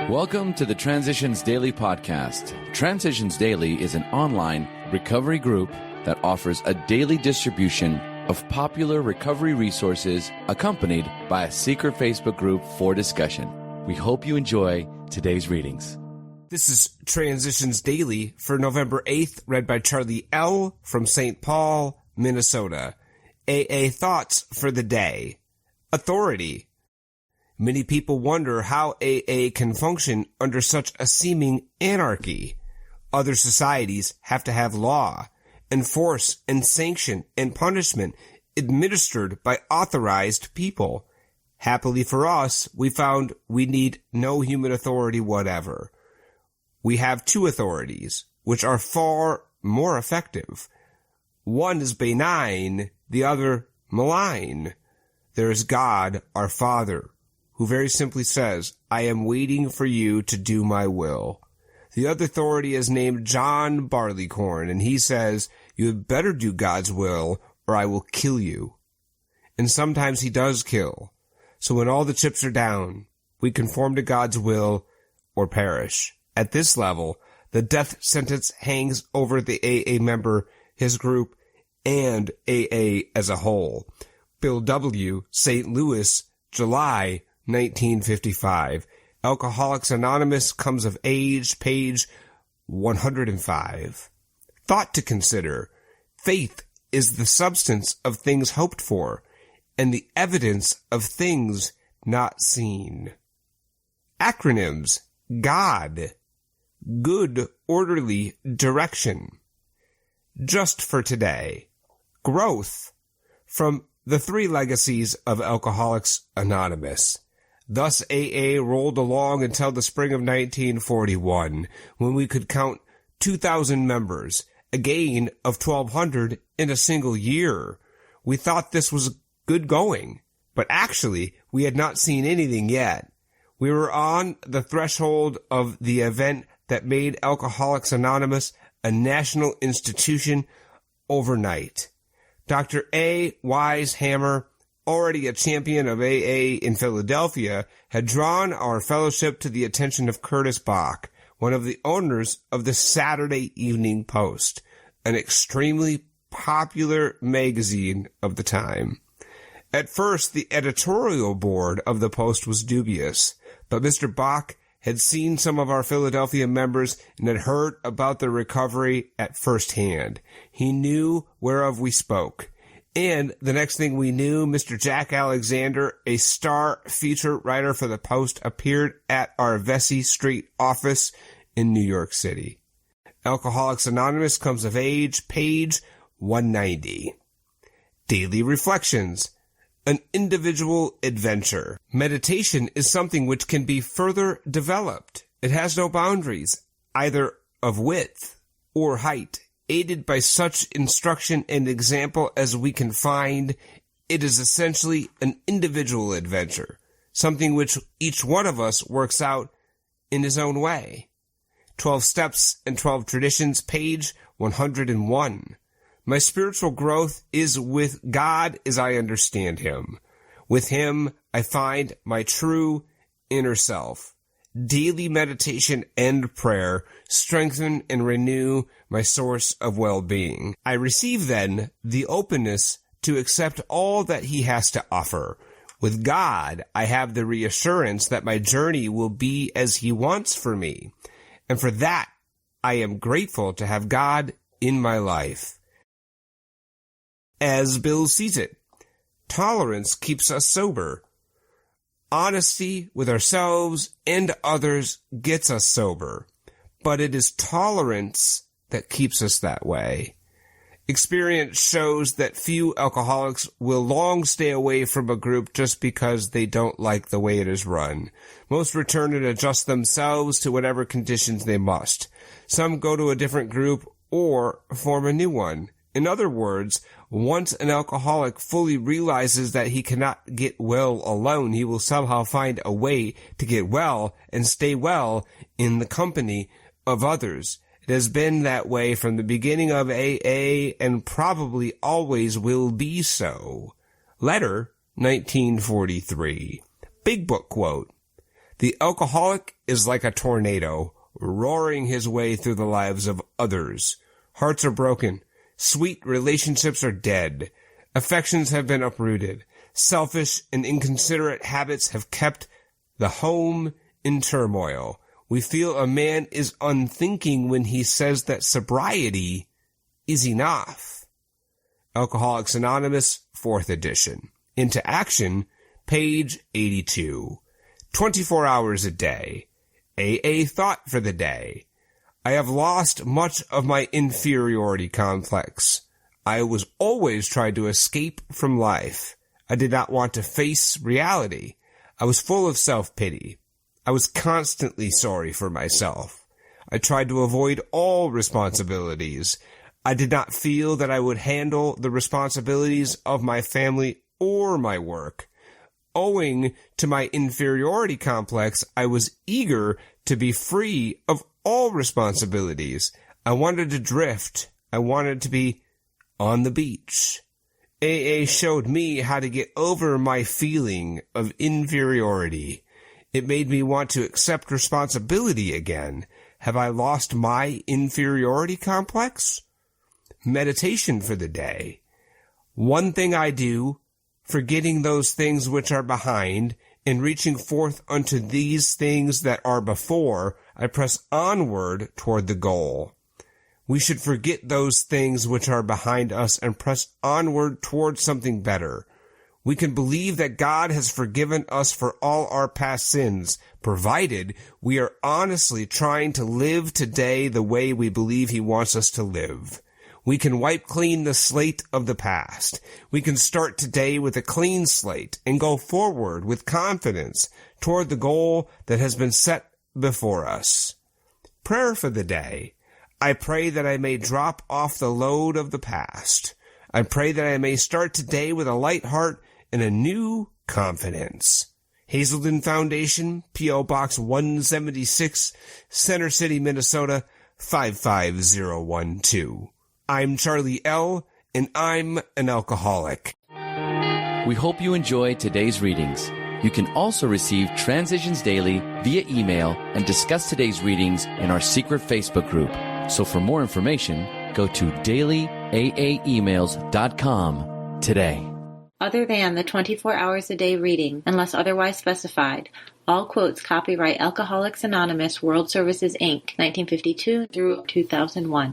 Welcome to the Transitions Daily podcast. Transitions Daily is an online recovery group that offers a daily distribution of popular recovery resources accompanied by a secret Facebook group for discussion. We hope you enjoy today's readings. This is Transitions Daily for November 8th, read by Charlie L. from St. Paul, Minnesota. AA thoughts for the day. Authority. Many people wonder how AA can function under such a seeming anarchy. Other societies have to have law, enforce and sanction and punishment administered by authorized people. Happily for us, we found we need no human authority whatever. We have two authorities, which are far more effective. One is benign, the other malign. There is God, our Father, who very simply says, I am waiting for you to do my will. The other authority is named John Barleycorn, and he says, you had better do God's will, or I will kill you. And sometimes he does kill. So when all the chips are down, we conform to God's will or perish. At this level, the death sentence hangs over the AA member, his group, and AA as a whole. Bill W., St. Louis, July 1955. Alcoholics Anonymous comes of age, page 105. Thought to consider. Faith is the substance of things hoped for, and the evidence of things not seen. Acronyms. God. Good, orderly direction. Just for today. Growth. From the three legacies of Alcoholics Anonymous. Thus AA rolled along until the spring of 1941, when we could count 2,000 members, a gain of 1,200 in a single year. We thought this was good going, but actually we had not seen anything yet. We were on the threshold of the event that made Alcoholics Anonymous a national institution overnight. Dr. A. Wise Hammer, already a champion of AA in Philadelphia, had drawn our fellowship to the attention of Curtis Bach, one of the owners of the Saturday Evening Post, an extremely popular magazine of the time. At first, the editorial board of the Post was dubious, but Mr. Bach had seen some of our Philadelphia members and had heard about their recovery at first hand. He knew whereof we spoke. And the next thing we knew, Mr. Jack Alexander, a star feature writer for the Post, appeared at our Vesey Street office in New York City. Alcoholics Anonymous comes of age, page 190. Daily Reflections. An individual adventure. Meditation is something which can be further developed. It has no boundaries, either of width or height. Aided by such instruction and example as we can find, it is essentially an individual adventure, something which each one of us works out in his own way. 12 Steps and 12 Traditions, page 101. My spiritual growth is with God as I understand Him. With Him, I find my true inner self. Daily meditation and prayer strengthen and renew my source of well-being. I receive then the openness to accept all that He has to offer. With God, I have the reassurance that my journey will be as He wants for me. And for that, I am grateful to have God in my life. As Bill sees it, tolerance keeps us sober. Honesty with ourselves and others gets us sober, but it is tolerance that keeps us that way. Experience shows that few alcoholics will long stay away from a group just because they don't like the way it is run. Most return and adjust themselves to whatever conditions they must. Some go to a different group or form a new one. In other words, once an alcoholic fully realizes that he cannot get well alone, he will somehow find a way to get well and stay well in the company of others. It has been that way from the beginning of AA and probably always will be so. Letter 1943. Big Book quote. The alcoholic is like a tornado, roaring his way through the lives of others. Hearts are broken. Sweet relationships are dead. Affections have been uprooted. Selfish and inconsiderate habits have kept the home in turmoil. We feel a man is unthinking when he says that sobriety is enough. Alcoholics Anonymous, 4th edition. Into Action, page 82. 24 hours a day. AA thought for the day. I have lost much of my inferiority complex. I was always trying to escape from life. I did not want to face reality. I was full of self-pity. I was constantly sorry for myself. I tried to avoid all responsibilities. I did not feel that I would handle the responsibilities of my family or my work. Owing to my inferiority complex, I was eager to be free of all responsibilities. I wanted to drift. I wanted to be on the beach. AA showed me how to get over my feeling of inferiority. It made me want to accept responsibility again. Have I lost my inferiority complex? Meditation for the day. One thing I do, forgetting those things which are behind, and reaching forth unto these things that are before, I press onward toward the goal. We should forget those things which are behind us and press onward toward something better. We can believe that God has forgiven us for all our past sins, provided we are honestly trying to live today the way we believe He wants us to live. We can wipe clean the slate of the past. We can start today with a clean slate and go forward with confidence toward the goal that has been set before us. Prayer for the day. I pray that I may drop off the load of the past. I pray that I may start today with a light heart and a new confidence. Hazelden Foundation, P.O. Box 176, Center City, Minnesota, 55012. I'm Charlie L., and I'm an alcoholic. We hope you enjoyed today's readings. You can also receive Transitions Daily via email and discuss today's readings in our secret Facebook group. So for more information, go to dailyaaemails.com today. Other than the 24 hours a day reading, unless otherwise specified, all quotes copyright Alcoholics Anonymous World Services, Inc., 1952 through 2001.